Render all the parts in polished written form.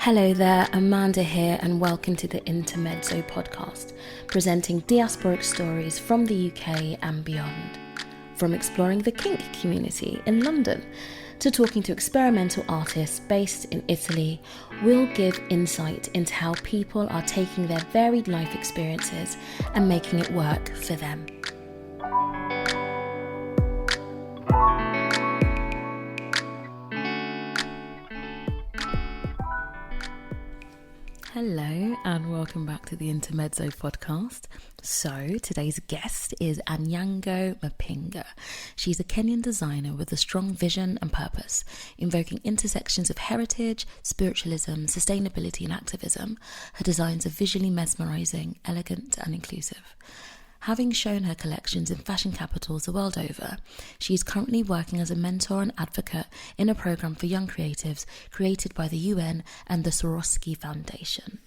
Hello there, Amanda here, and welcome to the Intermezzo Podcast, presenting diasporic stories from the UK and beyond. From exploring the kink community in London to talking to experimental artists based in Italy, we'll give insight into how people are taking their varied life experiences and making it work for them. Hello and welcome back to the Intermezzo Podcast. So today's guest is Anyango Mpinga. She's a Kenyan designer with a strong vision and purpose, invoking intersections of heritage, spiritualism, sustainability and activism. Her designs are visually mesmerizing, elegant and inclusive. Having shown her collections in fashion capitals the world over, she is currently working as a mentor and advocate in a program for young creatives created by the UN and the Swarovski Foundation.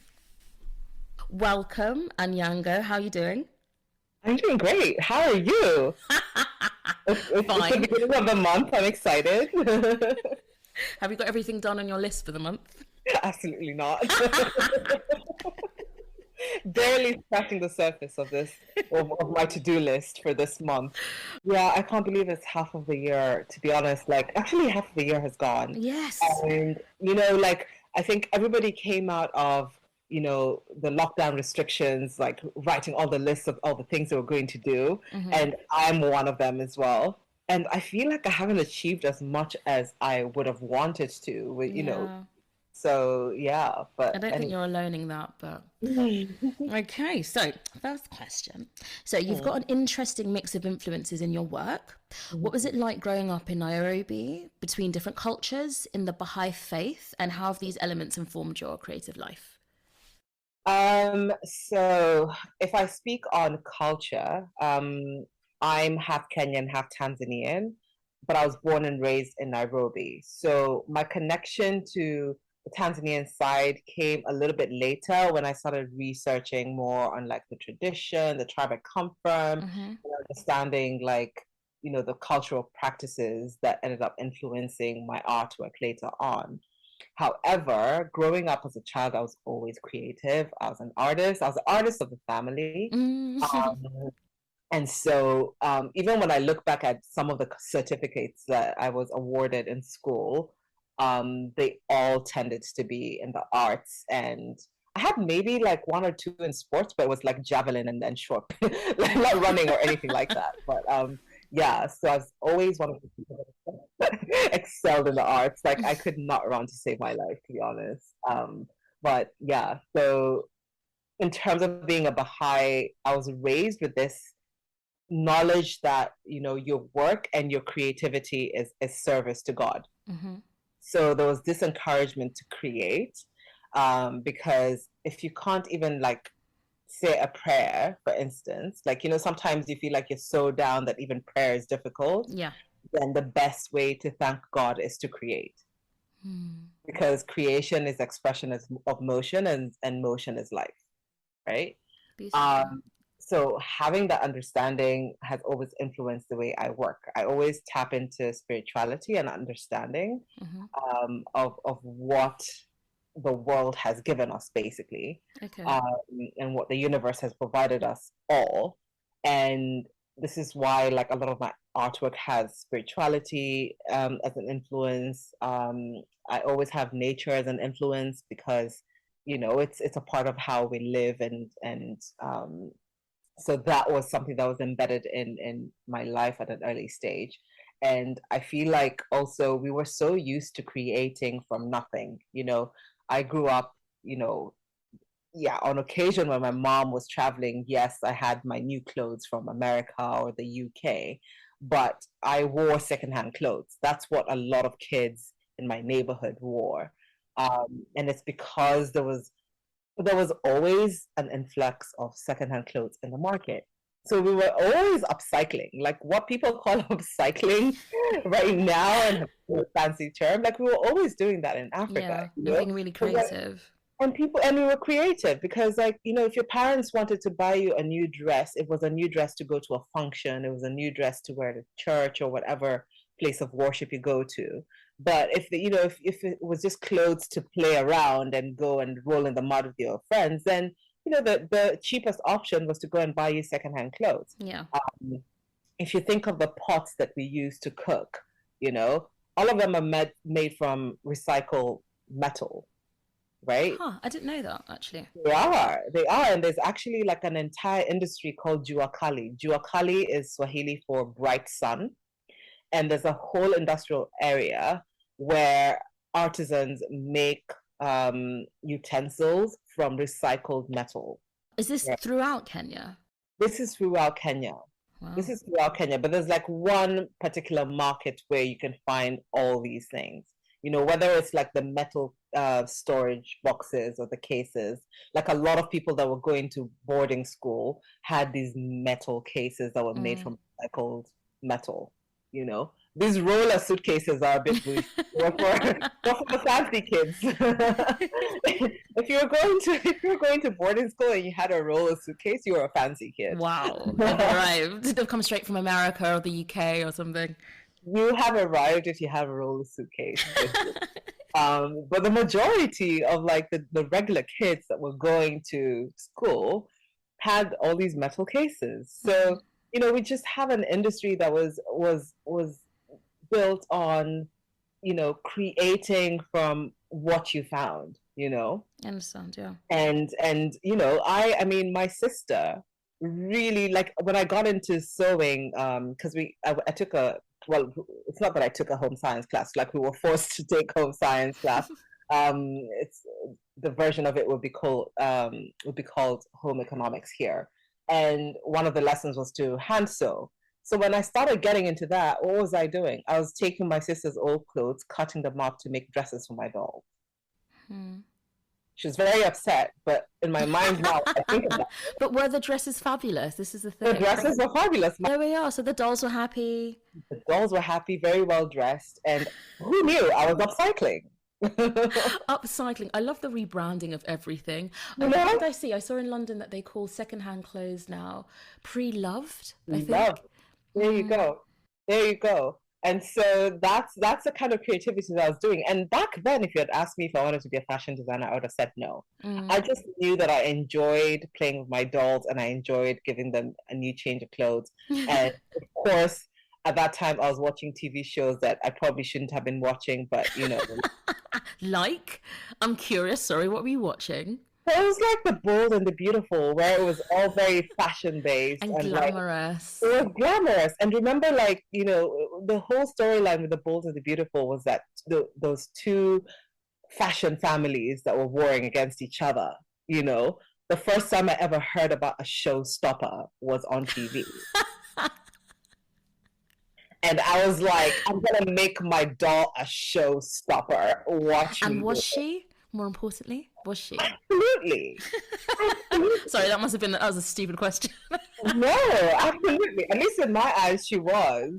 Welcome, Anyango. How are you doing? I'm doing great. How are you? It's the beginning of the month. I'm excited. Have you got everything done on your list for the month? Absolutely not. Barely scratching the surface of my to-do list for this month. Yeah, I can't believe it's half of the year, to be honest. Like, actually half of the year has gone. Yes. And, I think everybody came out of, the lockdown restrictions, like writing all the lists of all the things they were going to do. Mm-hmm. And I'm one of them as well. And I feel like I haven't achieved as much as I would have wanted to, So, yeah, but... I don't think you're alone in that, but... Okay, so, first question. So, you've got an interesting mix of influences in your work. What was it like growing up in Nairobi, between different cultures, in the Baha'i faith, and how have these elements informed your creative life? So, if I speak on culture, I'm half Kenyan, half Tanzanian, but I was born and raised in Nairobi. So, my connection to the Tanzanian side came a little bit later when I started researching more on like the tradition, the tribe I come from, understanding the cultural practices that ended up influencing my artwork later on. However, growing up as a child, I was always creative. I was an artist. I was the artist of the family. And so even when I look back at some of the certificates that I was awarded in school, they all tended to be in the arts, and I had maybe like one or two in sports, but it was like javelin and then short, like not running or anything like that. But so I was always one of the people that excelled in the arts. Like I could not run to save my life, to be honest. But yeah, so in terms of being a Baha'i, I was raised with this knowledge that your work and your creativity is service to God. Mm-hmm. So there was this encouragement to create, because if you can't even like say a prayer, for instance, sometimes you feel like you're so down that even prayer is difficult. Yeah. Then the best way to thank God is to create. Because creation is expression of motion, and motion is life, right? So having that understanding has always influenced the way I work. I always tap into spirituality and understanding of what the world has given us, basically, and what the universe has provided us all. And this is why, like, a lot of my artwork has spirituality as an influence. I always have nature as an influence because, it's a part of how we live, and so that was something that was embedded in my life at an early stage. And I feel like also we were so used to creating from nothing. I grew up, on occasion when my mom was traveling, yes, I had my new clothes from America or the UK, but I wore secondhand clothes. That's what a lot of kids in my neighborhood wore. And it's because there was always an influx of secondhand clothes in the market. So we were always upcycling, like what people call upcycling right now, and a fancy term. Like we were always doing that in Africa. Yeah, being really creative. And we were creative because, like, if your parents wanted to buy you a new dress, it was a new dress to go to a function. It was a new dress to wear to church or whatever place of worship you go to. But if it was just clothes to play around and go and roll in the mud with your friends, then the cheapest option was to go and buy you secondhand clothes. Yeah. If you think of the pots that we use to cook, all of them are made from recycled metal, right? Huh, I didn't know that, actually. They are, and there's actually like an entire industry called jua kali. Jua kali is Swahili for bright sun, and there's a whole industrial area where artisans make utensils from recycled metal. Is this throughout Kenya? This is throughout Kenya. Wow. This is throughout Kenya, but there's like one particular market where you can find all these things. Whether it's like the metal storage boxes or the cases. Like a lot of people that were going to boarding school had these metal cases that were made from recycled metal. These roller suitcases are a bit bougie. for the fancy kids. If you were going to boarding school and you had a roller suitcase, you were a fancy kid. Wow, they've arrived. They've come straight from America or the UK or something. You have arrived if you have a roller suitcase. But the majority of like the regular kids that were going to school had all these metal cases. So we just have an industry that was built on, creating from what you found, I understand, yeah. And I mean, my sister really, like, when I got into sewing, because I took it's not that I took a home science class, like we were forced to take home science class. It's the version of it would be called home economics here. And one of the lessons was to hand sew. So when I started getting into that, what was I doing? I was taking my sister's old clothes, cutting them up to make dresses for my doll. She was very upset, but in my mind now, I think about it. But were the dresses fabulous? This is the thing. The dresses were fabulous. There we are. So the dolls were happy. The dolls were happy, very well dressed. And who knew? I was upcycling. Upcycling. I love the rebranding of everything. What did I see? I saw in London that they call secondhand clothes now pre-loved, I think. Loved. There you go. There you go. And so that's the kind of creativity that I was doing. And back then, if you had asked me if I wanted to be a fashion designer, I would have said no. I just knew that I enjoyed playing with my dolls and I enjoyed giving them a new change of clothes. And of course, at that time, I was watching TV shows that I probably shouldn't have been watching, but Like? I'm curious. Sorry, what were you watching? It was like The Bold and the Beautiful, where it was all very fashion-based. And glamorous. Like, it was glamorous. And remember, like, the whole storyline with The Bold and the Beautiful was that those two fashion families that were warring against each other, The first time I ever heard about a showstopper was on TV. And I was like, I'm going to make my doll a showstopper. Watch me. And was she? More importantly, was she? Absolutely. Sorry, that was a stupid question. No, absolutely. At least in my eyes, she was.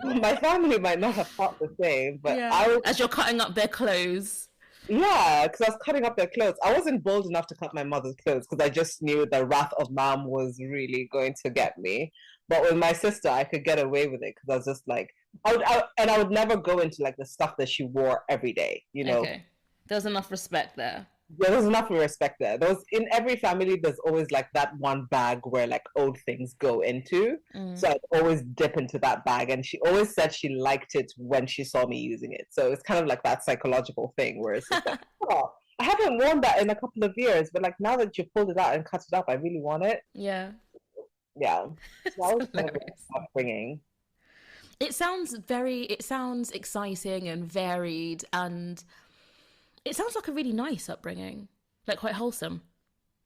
My family might not have thought the same, but as you're cutting up their clothes. Yeah, because I was cutting up their clothes. I wasn't bold enough to cut my mother's clothes because I just knew the wrath of mom was really going to get me. But with my sister, I could get away with it because I was just like, I would never go into like the stuff that she wore every day, Okay. There's enough respect there. Yeah, there's enough respect there. In every family, there's always like that one bag where like old things go into. So I'd always dip into that bag. And she always said she liked it when she saw me using it. So it's kind of like that psychological thing where it's just like, oh, I haven't worn that in a couple of years, but like now that you pulled it out and cut it up, I really want it. Yeah. Yeah. So that was kind of upbringing. It sounds exciting and varied, and it sounds like a really nice upbringing, like quite wholesome.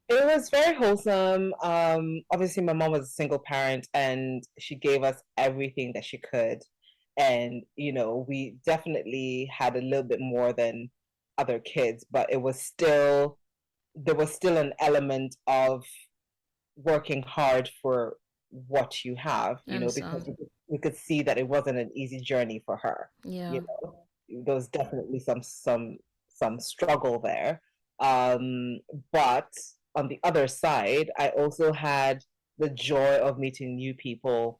It was very wholesome. Obviously, my mom was a single parent and she gave us everything that she could. And, we definitely had a little bit more than other kids, but there was still an element of working hard for what you have, because we could see that it wasn't an easy journey for her. Yeah. There was definitely some struggle there. But on the other side, I also had the joy of meeting new people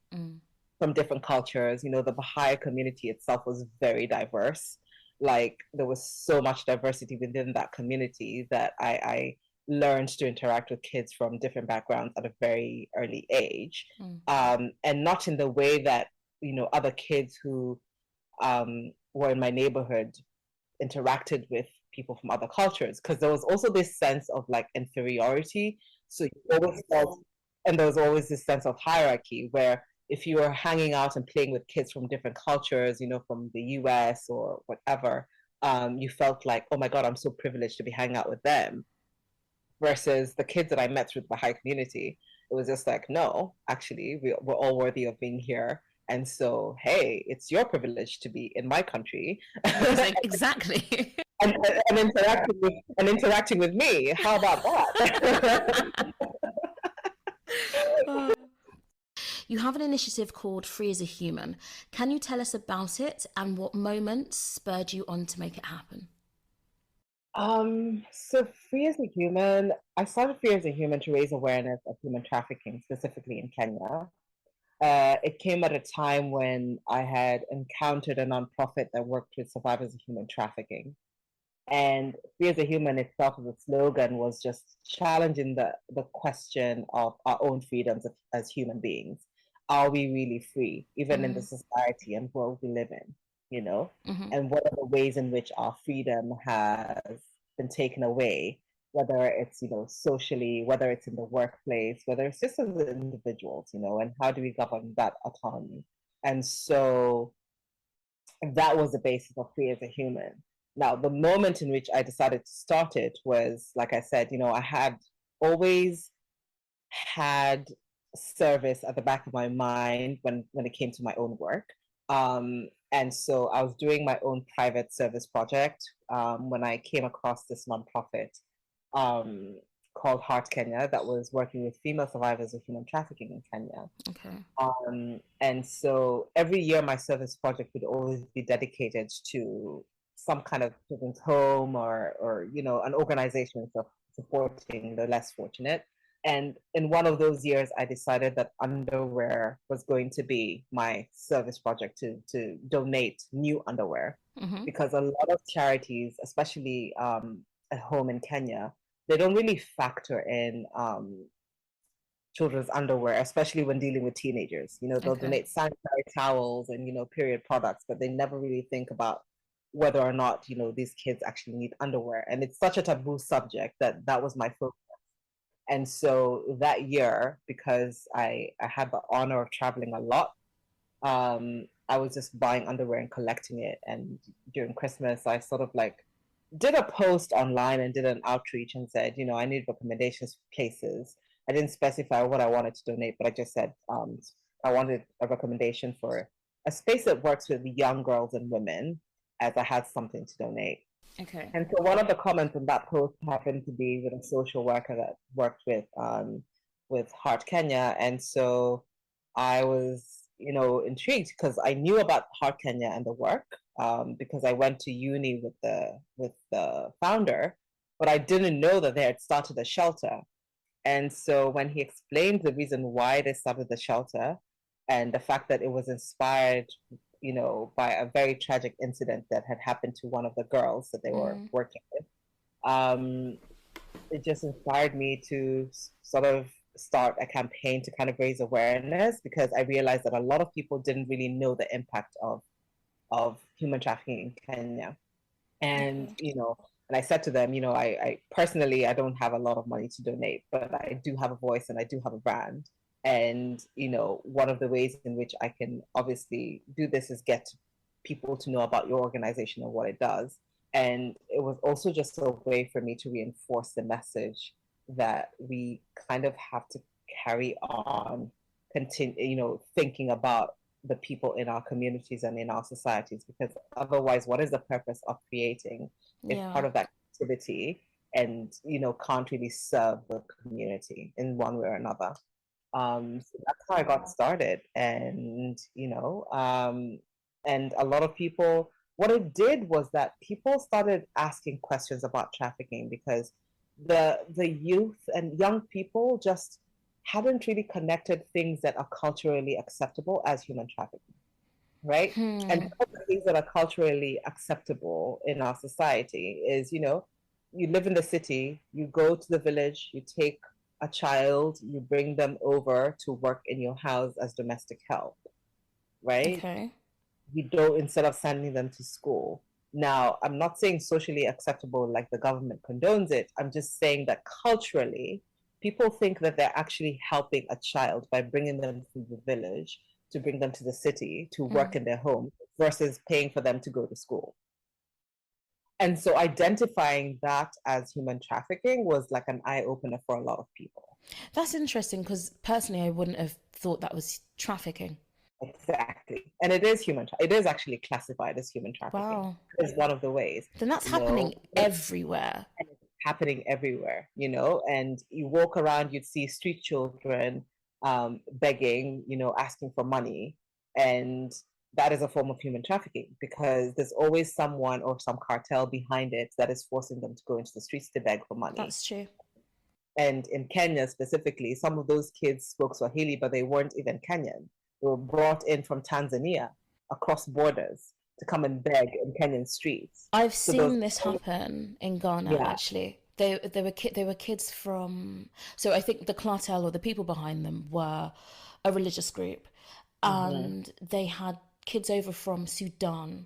from different cultures. The Baha'i community itself was very diverse. like there was so much diversity within that community that I learned to interact with kids from different backgrounds at a very early age. And not in the way that, you know, other kids who were in my neighborhood interacted with people from other cultures, because there was also this sense of like inferiority. So you always felt, and there was always this sense of hierarchy where if you were hanging out and playing with kids from different cultures, you know, from the US or whatever, you felt like, oh my God, I'm so privileged to be hanging out with them. Versus the kids that I met through the Baha'i community, it was just like, no, actually, we're all worthy of being here. And so, hey, it's your privilege to be in my country. Exactly. and interacting with me. How about that? You have an initiative called Free as a Human. Can you tell us about it and what moments spurred you on to make it happen? So Free as a Human, I started Free as a Human to raise awareness of human trafficking, specifically in Kenya. It came at a time when I had encountered a nonprofit that worked with survivors of human trafficking. And Free as a Human itself, as a slogan, was just challenging the question of our own freedoms as human beings. Are we really free, even in the society and world we live in, you know? And what are the ways in which our freedom has been taken away, whether it's, you know, socially, whether it's in the workplace, whether it's just as individuals, you know, and how do we govern that autonomy? And so that was the basis of Free as a Human. Now, the moment in which I decided to start it was, like I said, you know, I had always had service at the back of my mind when it came to my own work. And so I was doing my own private service project when I came across this nonprofit called Heart Kenya that was working with female survivors of human trafficking in Kenya. Okay. And so every year my service project would always be dedicated to some kind of children's home or you know, an organization supporting the less fortunate. And in one of those years, I decided that underwear was going to be my service project to donate new underwear. Because a lot of charities, especially at home in Kenya, they don't really factor in children's underwear, especially when dealing with teenagers. You know, they'll donate sanitary towels and, you know, period products, but they never really think about whether or not, you know, these kids actually need underwear. And it's such a taboo subject that was my focus. And so that year, because I had the honor of traveling a lot, I was just buying underwear and collecting it. And during Christmas, I sort of like did a post online and did an outreach and said, you know, I need recommendations for places. I didn't specify what I wanted to donate, but I just said I wanted a recommendation for a space that works with young girls and women, as I had something to donate. Okay. And so one of the comments in that post happened to be with a social worker that worked with Heart Kenya. And so I was, you know, intrigued because I knew about Heart Kenya and the work because I went to uni with the founder, but I didn't know that they had started a shelter. And so when he explained the reason why they started the shelter and the fact that it was inspired, you know, by a very tragic incident that had happened to one of the girls that they were working with, it just inspired me to sort of start a campaign to kind of raise awareness, because I realized that a lot of people didn't really know the impact of human trafficking in Kenya. And, you know, and I said to them, you know, I personally, I don't have a lot of money to donate, but I do have a voice and I do have a brand. And, you know, one of the ways in which I can obviously do this is get people to know about your organization and what it does. And it was also just a way for me to reinforce the message that we kind of have to carry on, continue, you know, thinking about the people in our communities and in our societies, because otherwise, what is the purpose of creating if part of that activity and, you know, can't really serve the community in one way or another? So that's how I got started. And, you know, and a lot of people, what it did was that people started asking questions about trafficking, because the youth and young people just hadn't really connected things that are culturally acceptable as human trafficking. right? And one of the things that are culturally acceptable in our society is, you live in the city, you go to the village, you take a child, you bring them over to work in your house as domestic help, right? Okay. You don't, instead of sending them to school. Now, I'm not saying socially acceptable like the government condones it. I'm just saying that culturally, people think that they're actually helping a child by bringing them to the village, to bring them to the city, to work in their home, versus paying for them to go to school. And so identifying that as human trafficking was like an eye opener for a lot of people. That's interesting, because personally, I wouldn't have thought that was trafficking. Exactly. And it is it is actually classified as human trafficking. Wow. It's one of the ways. Then that's happening everywhere. And it's happening everywhere, and you walk around, you'd see street children begging, asking for money. And that is a form of human trafficking, because there's always someone or some cartel behind it that is forcing them to go into the streets to beg for money. That's true. And in Kenya specifically, some of those kids spoke Swahili, but they weren't even Kenyan. They were brought in from Tanzania across borders to come and beg in Kenyan streets. I've seen this happen in Ghana, actually. They were kids from, so I think the cartel or the people behind them were a religious group, and they had kids over from Sudan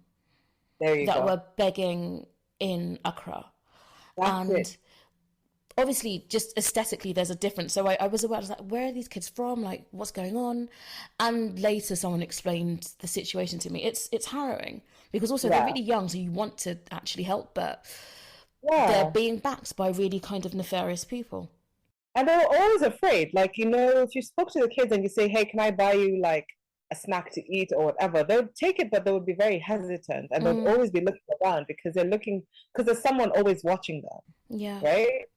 that were begging in Accra. That's it. Obviously, just aesthetically, there's a difference. So I was aware, I was like, where are these kids from? Like, what's going on? And later someone explained the situation to me. It's harrowing, because also they're really young, so you want to actually help, but they're being backed by really kind of nefarious people. And they're always afraid. Like, if you spoke to the kids and you say, hey, can I buy you like a snack to eat or whatever, they would take it, but they would be very hesitant, and they'll always be looking around, because there's someone always watching them. Yeah. Right?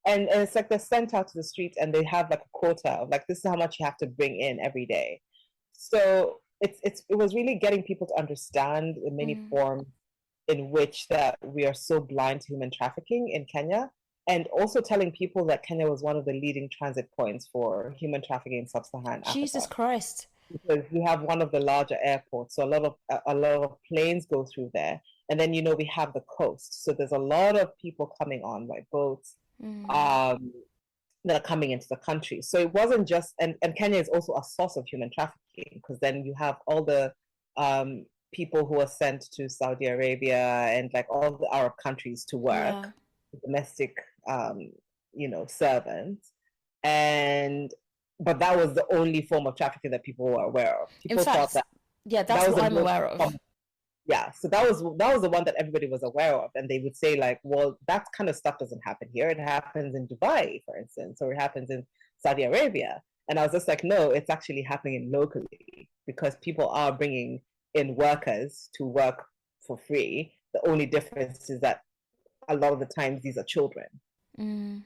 And it's like they're sent out to the street, and they have like a quota of like, this is how much you have to bring in every day. So it was really getting people to understand the many forms in which that we are so blind to human trafficking in Kenya, and also telling people that Kenya was one of the leading transit points for human trafficking in sub-Saharan Africa. Jesus Christ. Because we have one of the larger airports, so a lot of planes go through there, and then we have the coast, so there's a lot of people coming on by boats that are coming into the country. So it wasn't just, and Kenya is also a source of human trafficking, because then you have all the people who are sent to Saudi Arabia and like all the Arab countries to work, domestic servants, but that was the only form of trafficking that people were aware of. People thought that that's what I'm aware of. Yeah, so that was the one that everybody was aware of, and they would say like, well, that kind of stuff doesn't happen here. It happens in Dubai, for instance, or it happens in Saudi Arabia. And I was just like, no, it's actually happening locally, because people are bringing in workers to work for free. The only difference is that a lot of the times these are children, and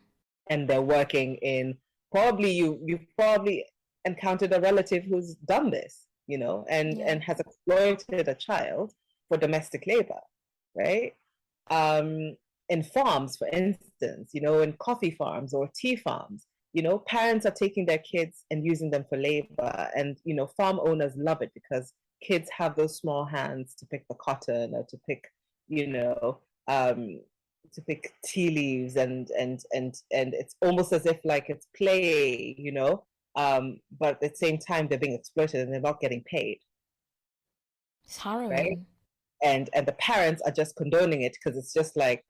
they're working in, probably you've probably encountered a relative who's done this, and has exploited a child for domestic labor, right? In farms, for instance, in coffee farms or tea farms, parents are taking their kids and using them for labor, and farm owners love it, because kids have those small hands to pick the cotton, or to pick tea leaves, and it's almost as if like it's play, but at the same time they're being exploited and they're not getting paid. It's harrowing. Right? And the parents are just condoning it, because it's just like,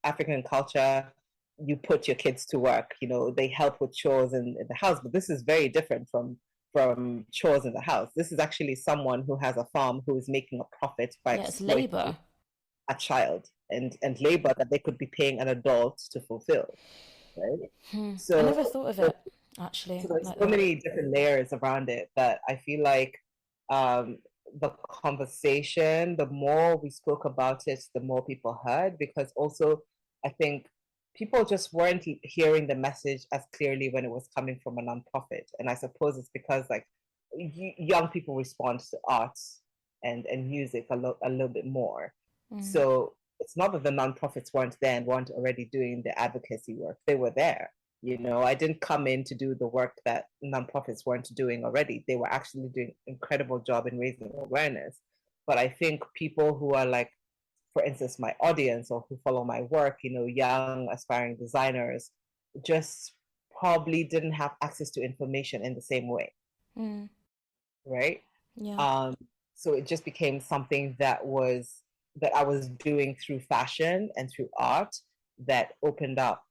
African culture, you put your kids to work, they help with chores in the house, but this is very different from chores in the house. This is actually someone who has a farm who is making a profit by exploiting labor. A child, and labor that they could be paying an adult to fulfill, right? So I never thought of it, actually. So there's so many different layers around it that I feel like the conversation, the more we spoke about it, the more people heard, because also I think people just weren't hearing the message as clearly when it was coming from a nonprofit. And I suppose it's because like young people respond to arts and music a little bit more. So it's not that the nonprofits weren't there and weren't already doing the advocacy work. They were there, I didn't come in to do the work that nonprofits weren't doing already. They were actually doing an incredible job in raising awareness. But I think people who are like, for instance, my audience or who follow my work, young aspiring designers, just probably didn't have access to information in the same way. Right? Yeah. So it just became something that I was doing through fashion and through art that opened up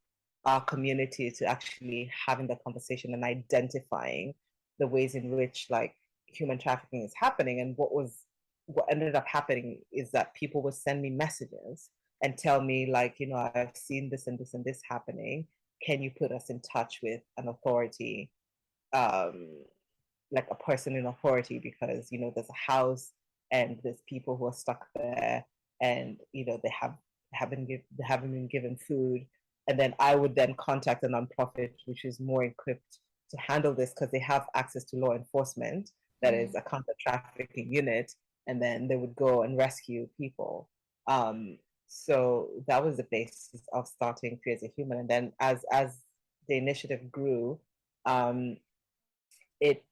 our community to actually having the conversation and identifying the ways in which like human trafficking is happening. And what ended up happening is that people would send me messages and tell me like, I've seen this and this and this happening. Can you put us in touch with an authority, like a person in authority, because there's a house and there's people who are stuck there, and they haven't been given food. And then I would then contact a nonprofit which is more equipped to handle this because they have access to law enforcement, that is a counter trafficking unit, and then they would go and rescue people. So that was the basis of starting Free as a Human. And then as the initiative grew, it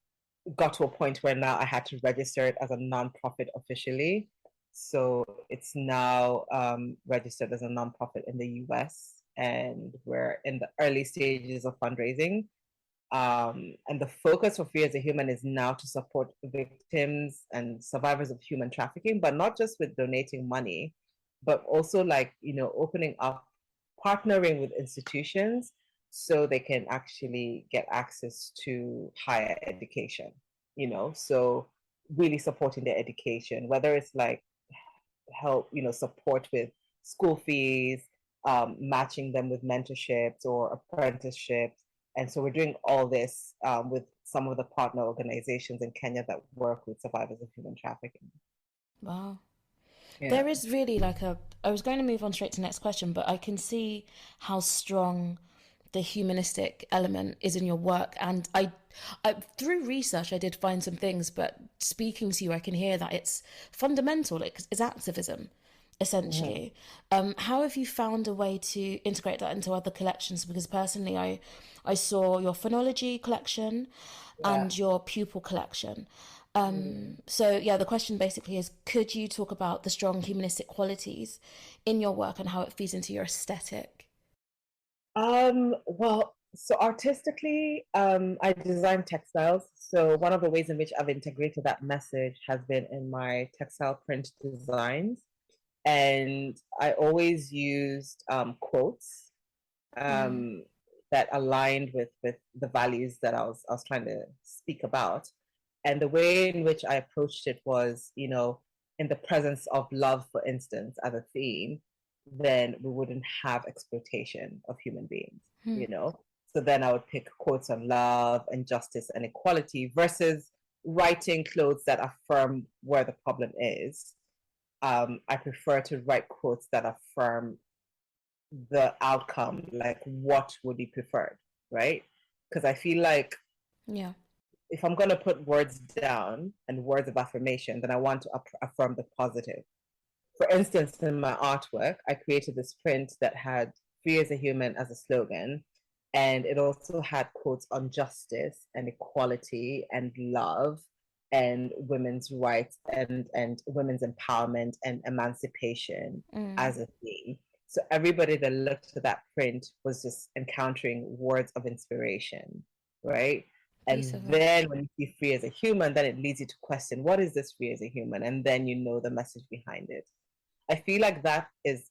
got to a point where now I had to register it as a nonprofit officially. So it's now registered as a nonprofit in the US, and we're in the early stages of fundraising. And the focus for Free as a Human is now to support victims and survivors of human trafficking, but not just with donating money, but also like, opening up, partnering with institutions so they can actually get access to higher education, so really supporting their education, whether it's like help, support with school fees, matching them with mentorships or apprenticeships. And so we're doing all this with some of the partner organizations in Kenya that work with survivors of human trafficking. Wow. Yeah. There is really I was going to move on straight to the next question, but I can see how strong the humanistic element is in your work. And I through research, I did find some things, but speaking to you, I can hear that it's fundamental. It's activism, essentially. How have you found a way to integrate that into other collections? Because personally, I saw your phonology collection and your pupil collection. So yeah, the question basically is, could you talk about the strong humanistic qualities in your work and how it feeds into your aesthetic? Well, so artistically, I design textiles. So one of the ways in which I've integrated that message has been in my textile print designs. And I always used quotes that aligned with the values that I was trying to speak about. And the way in which I approached it was, in the presence of love, for instance, as a theme, then we wouldn't have exploitation of human beings, So then I would pick quotes on love and justice and equality versus writing clothes that affirm where the problem is. I prefer to write quotes that affirm the outcome, like what would be preferred, right? Because I feel like if I'm going to put words down and words of affirmation, then I want to affirm the positive. For instance, in my artwork, I created this print that had Free as a Human as a slogan. And it also had quotes on justice and equality and love and women's rights and women's empowerment and emancipation as a theme. So everybody that looked at that print was just encountering words of inspiration, right? And then when you see Free as a Human, then it leads you to question, what is this Free as a Human? And then you know the message behind it. I feel like that is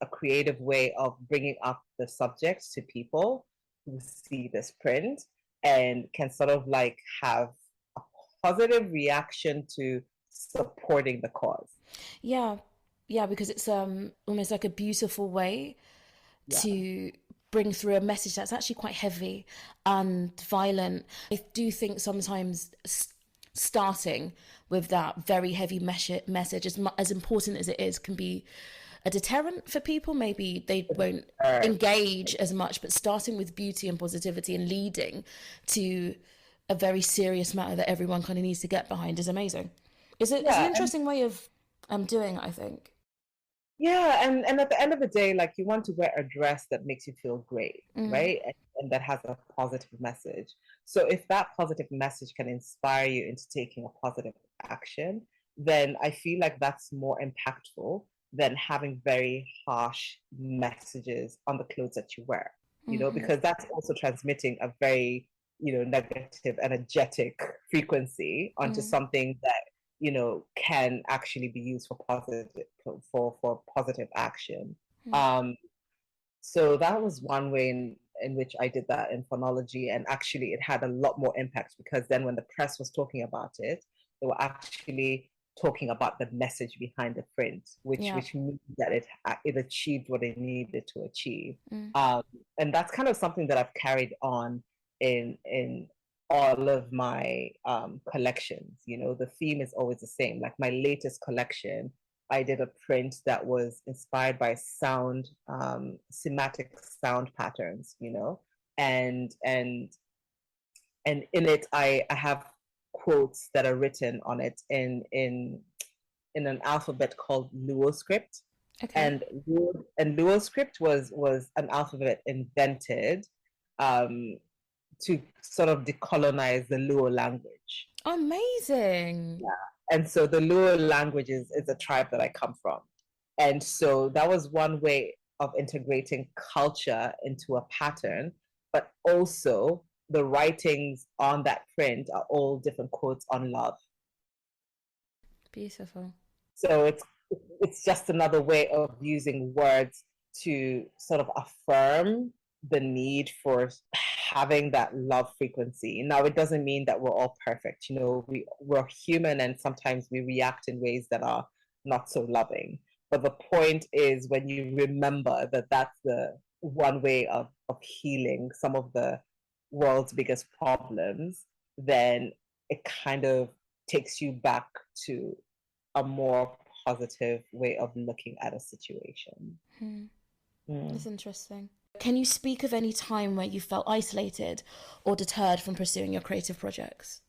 a creative way of bringing up the subjects to people who see this print and can sort of like have a positive reaction to supporting the cause. Yeah, because it's almost like a beautiful way to bring through a message that's actually quite heavy and violent. I do think sometimes starting with that very heavy message, as important as it is, can be a deterrent for people. Maybe they won't engage as much, but starting with beauty and positivity and leading to a very serious matter that everyone kind of needs to get behind is amazing. It's an interesting way of doing it, I think. Yeah, and at the end of the day, like you want to wear a dress that makes you feel great, Mm. right? And that has a positive message. So if that positive message can inspire you into taking a positive action, then I feel like that's more impactful than having very harsh messages on the clothes that you wear, Mm-hmm. because that's also transmitting a very, negative, energetic frequency onto Mm. something that can actually be used for positive for positive action. Mm. Um, so that was one way in which I did that in phonology, and actually it had a lot more impact because then when the press was talking about it, they were actually talking about the message behind the print, which Yeah. which means that it achieved what it needed to achieve. Mm. Um, and that's kind of something that I've carried on in all of my collections. The theme is always the same. Like my latest collection, I did a print that was inspired by sound, semantic sound patterns, and and in it, I have quotes that are written on it in an alphabet called Luo script, Okay. and Luo script was an alphabet invented um, to sort of decolonize the Luo language. Amazing. And so the Luo language is a tribe that I come from. And so that was one way of integrating culture into a pattern, but also the writings on that print are all different quotes on love. Beautiful. So it's just another way of using words to sort of affirm the need for having that love frequency. Now, it doesn't mean that we're all perfect. We're human, and sometimes we react in ways that are not so loving. But the point is, when you remember that that's the one way of healing some of the world's biggest problems, then it kind of takes you back to a more positive way of looking at a situation. Hmm. Mm. That's interesting. Can you speak of any time where you felt isolated or deterred from pursuing your creative projects?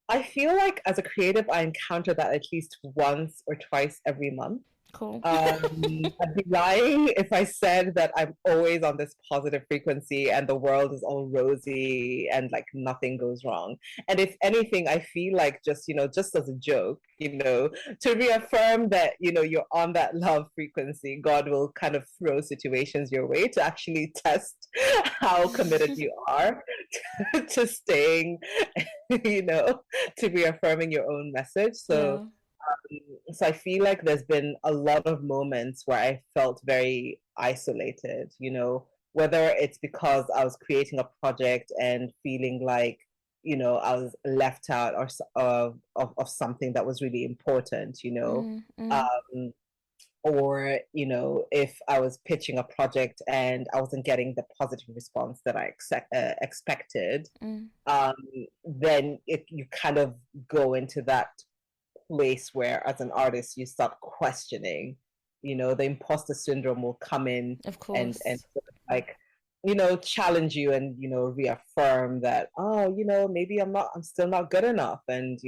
I feel like as a creative, I encounter that at least once or twice every month. Cool. I'd be lying if I said that I'm always on this positive frequency and the world is all rosy and like nothing goes wrong. And if anything, I feel like just as a joke, to reaffirm that, you're on that love frequency, God will kind of throw situations your way to actually test how committed you are to staying, to reaffirming your own message. So Yeah. so I feel like there's been a lot of moments where I felt very isolated, whether it's because I was creating a project and feeling like, I was left out of something that was really important, Mm, mm, um, or, if I was pitching a project and I wasn't getting the positive response that I expected, mm. um, then you kind of go into that place where as an artist you start questioning, the imposter syndrome will come in Of and course. sort of like challenge you and reaffirm that, oh, maybe I'm still not good enough, and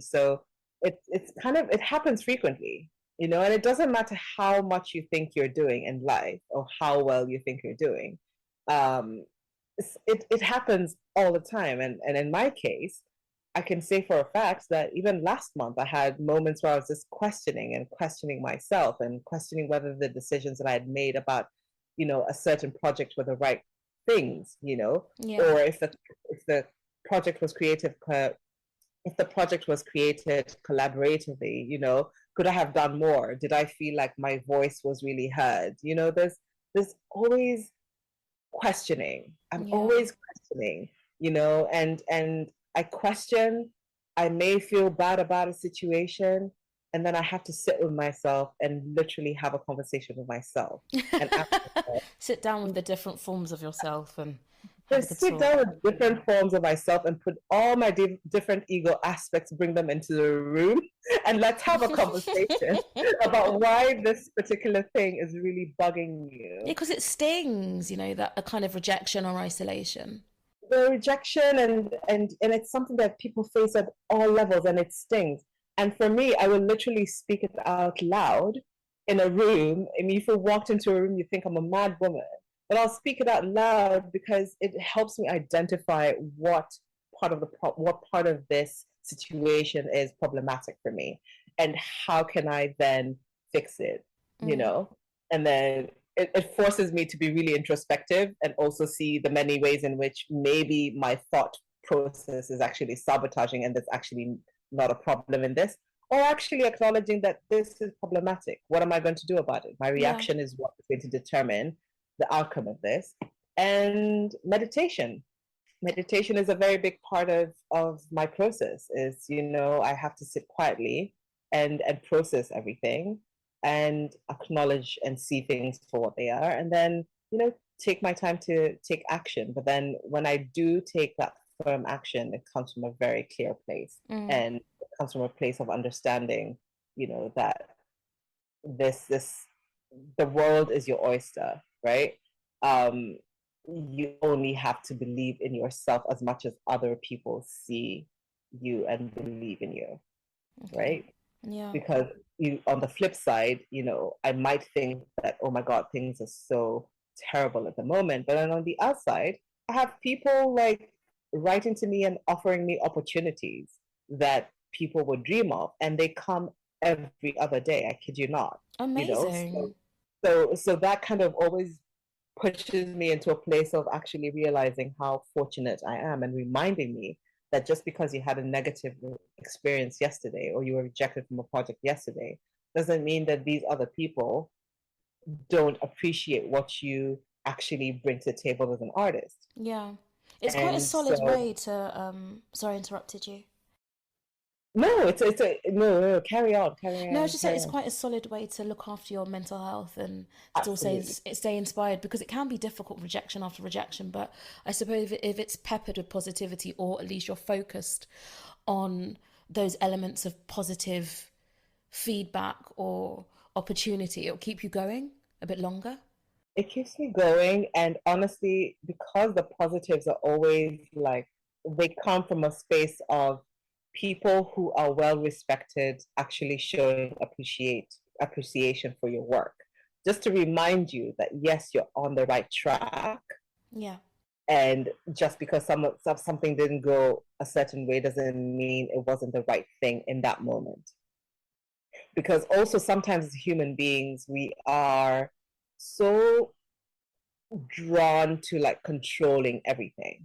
so it's kind of, it happens frequently, and it doesn't matter how much you think you're doing in life or how well you think you're doing. um it happens all the time, and in my case, I can say for a fact that even last month I had moments where I was just questioning myself and questioning whether the decisions that I had made about, a certain project were the right things, Yeah. or if the project was if the project was created collaboratively, could I have done more? Did I feel like my voice was really heard? There's always questioning. I'm Yeah. always questioning, and I question. I may feel bad about a situation, and then I have to sit with myself and literally have a conversation with myself and ask myself, Sit down with the different forms of yourself and have a good just sit down talk. with different forms of myself and put all my different ego aspects, bring them into the room, and let's have a conversation about why this particular thing is really bugging Yeah, you. because it stings, that a kind of rejection or isolation. The rejection, and it's something that people face at all levels, and it stings. And for me, I will literally speak it out loud in a room. I mean, if you walked into a room, you think I'm a mad woman, but I'll speak it out loud because it helps me identify what what part of this situation is problematic for me, and how can I then fix it, you know? And then it forces me to be really introspective and also see the many ways in which maybe my thought process is actually sabotaging and there's actually not a problem in this, or actually acknowledging that this is problematic. What am I going to do about it? My reaction is what is going to determine the outcome of this. And meditation. Meditation is a very big part of my process. Is, you know, I have to sit quietly and process everything and acknowledge and see things for what they are, and then, you know, take my time to take action. But then when I do take that firm action, it comes from a very clear place, and it comes from a place of understanding, you know, that this the world is your oyster, right? You only have to believe in yourself as much as other people see you and believe in you, right? Yeah. Because you, on the flip side, you know, I might think that, oh my God, things are so terrible at the moment. But then on the outside, I have people like writing to me and offering me opportunities that people would dream of, and they come every other day. I kid you not. Amazing. You know? So that kind of always pushes me into a place of actually realizing how fortunate I am, and reminding me that just because you had a negative experience yesterday or you were rejected from a project yesterday doesn't mean that these other people don't appreciate what you actually bring to the table as an artist. Yeah. It's quite a solid way to sorry, I interrupted you. No, it's a no, carry on. No, I was just saying it's quite a solid way to look after your mental health and still stay inspired, because it can be difficult, rejection after rejection. But I suppose if it's peppered with positivity, or at least you're focused on those elements of positive feedback or opportunity, it'll keep you going a bit longer. It keeps me going, and honestly, because the positives are always like, they come from a space of people who are well respected actually showing appreciation for your work, just to remind you that yes, you're on the right track. Yeah. And just because something didn't go a certain way doesn't mean it wasn't the right thing in that moment. Because also sometimes as human beings, we are so drawn to like controlling everything.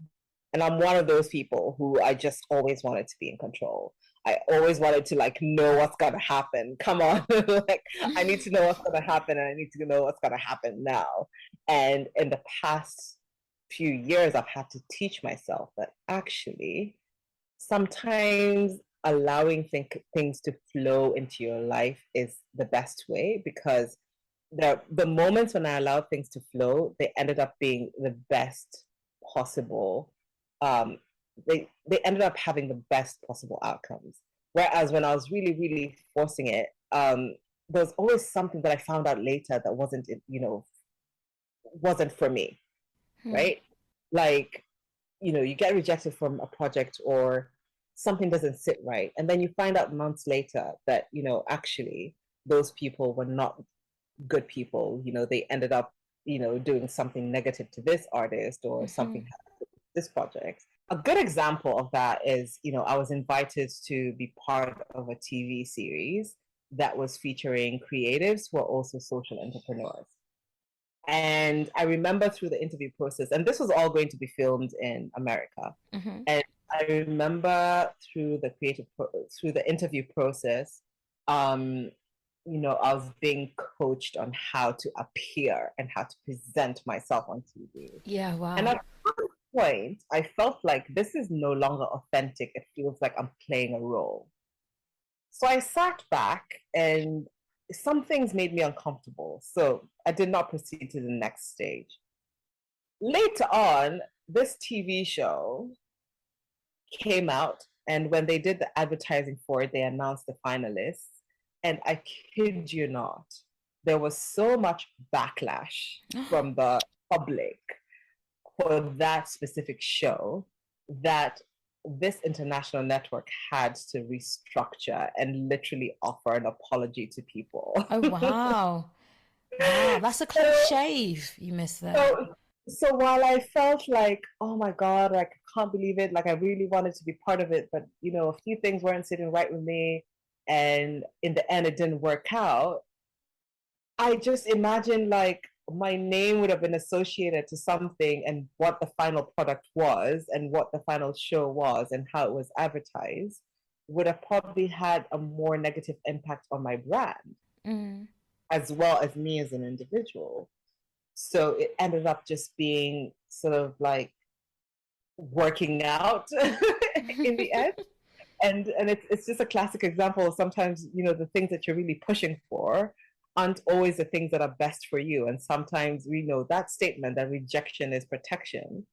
And I'm one of those people who I just always wanted to be in control. I always wanted to like know what's gonna happen. Come on, like I need to know what's gonna happen, and I need to know what's gonna happen now. And in the past few years, I've had to teach myself that actually sometimes allowing things to flow into your life is the best way, because the moments when I allowed things to flow, they ended up being the best possible. They ended up having the best possible outcomes. Whereas when I was really, really forcing it, there was always something that I found out later that wasn't, you know, wasn't for me, right? Like, you know, you get rejected from a project or something doesn't sit right, and then you find out months later that, you know, actually those people were not good people. You know, they ended up, you know, doing something negative to this artist, or something happened to this project. A good example of that is, you know, I was invited to be part of a TV series that was featuring creatives who are also social entrepreneurs. And I remember through the interview process, and this was all going to be filmed in America. And I remember through the interview process, you know, I was being coached on how to appear and how to present myself on TV. Yeah, wow. And at one point, I felt like this is no longer authentic. It feels like I'm playing a role. So I sat back, and some things made me uncomfortable. So I did not proceed to the next stage. Later on, this TV show came out, and when they did the advertising for it, they announced the finalists. And I kid you not, there was so much backlash from the public for that specific show that this international network had to restructure and literally offer an apology to people. Oh, wow. Wow, that's a close shave you missed there. So while I felt like, oh my God, like I can't believe it, like I really wanted to be part of it, but you know, a few things weren't sitting right with me, and in the end it didn't work out. I just imagined like my name would have been associated to something, and what the final product was and what the final show was and how it was advertised would have probably had a more negative impact on my brand, as well as me as an individual. So it ended up just being sort of like working out in the end. And it's just a classic example of sometimes, you know, the things that you're really pushing for aren't always the things that are best for you. And sometimes we know that statement that rejection is protection.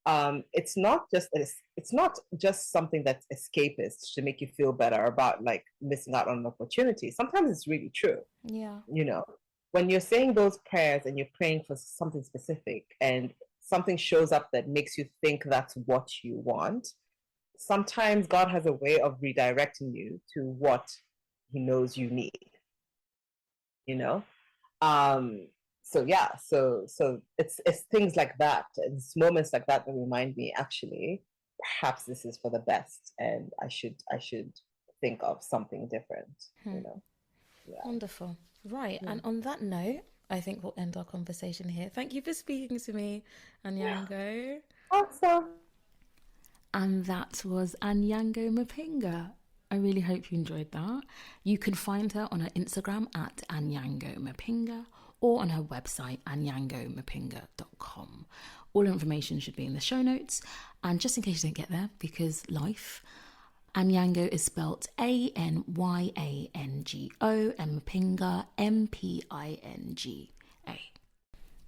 It's not just something that's escapist to make you feel better about like missing out on an opportunity. Sometimes it's really true. Yeah. You know, when you're saying those prayers and you're praying for something specific and something shows up that makes you think that's what you want, sometimes God has a way of redirecting you to what he knows you need, you know? So it's things like that. It's moments like that that remind me, actually, perhaps this is for the best and I should think of something different, you know? Yeah. Wonderful. Right. And on that note, I think we'll end our conversation here. Thank you for speaking to me, Anyango. Awesome. And that was Anyango Mpinga. I really hope you enjoyed that. You can find her on her Instagram at Anyango Mpinga or on her website, anyangompinga.com. All information should be in the show notes. And just in case you didn't get there, because life, Anyango is spelt Anyango and Mpinga Mpinga.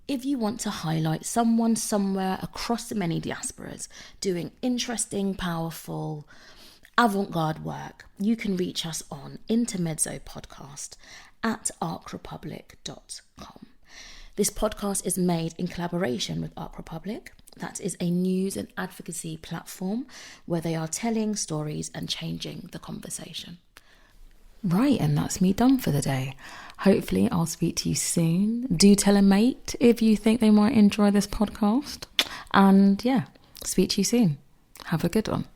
If you want to highlight someone somewhere across the many diasporas doing interesting, powerful, avant-garde work, you can reach us on Intermezzo Podcast at arcrepublic.com. This podcast is made in collaboration with Arc Republic. That is a news and advocacy platform where they are telling stories and changing the conversation. Right, and that's me done for the day. Hopefully I'll speak to you soon. Do tell a mate if you think they might enjoy this podcast. And yeah, speak to you soon. Have a good one.